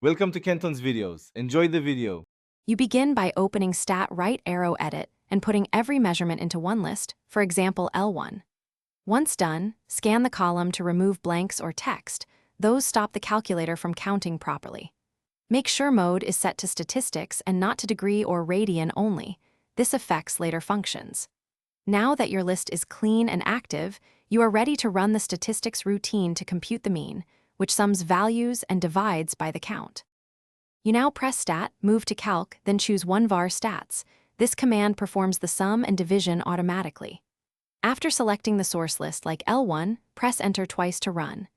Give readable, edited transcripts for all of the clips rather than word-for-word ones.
Welcome to Kenton's videos. Enjoy the video. You begin by opening Stat Right Arrow Edit and putting every measurement into one list, for example L1. Once done, scan the column to remove blanks or text. Those stop the calculator from counting properly. Make sure mode is set to statistics and not to degree or radian only. This affects later functions. Now that your list is clean and active, you are ready to run the statistics routine to compute the mean, which sums values and divides by the count. You now press Stat, move to Calc, then choose one var stats. This command performs the sum and division automatically. After selecting the source list like L1, press Enter twice to run.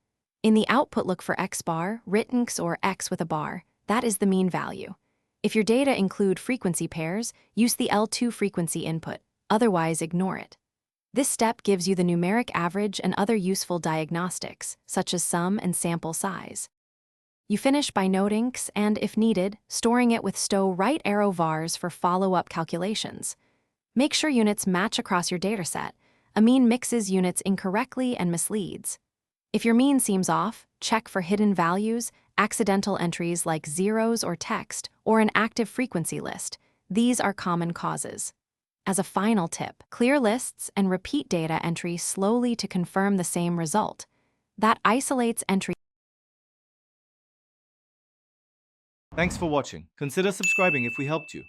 In the output, look for X bar, written or X with a bar. That is the mean value. If your data include frequency pairs, use the L2 frequency input, otherwise ignore it. This step gives you the numeric average and other useful diagnostics, such as sum and sample size. You finish by noting X and, if needed, storing it with stow right arrow vars for follow-up calculations. Make sure units match across your dataset. A mean mixes units incorrectly and misleads. If your mean seems off, check for hidden values, accidental entries like zeros or text, or an active frequency list. These are common causes. As a final tip, clear lists and repeat data entry slowly to confirm the same result. That isolates entry. Thanks for watching. Consider subscribing if we helped you.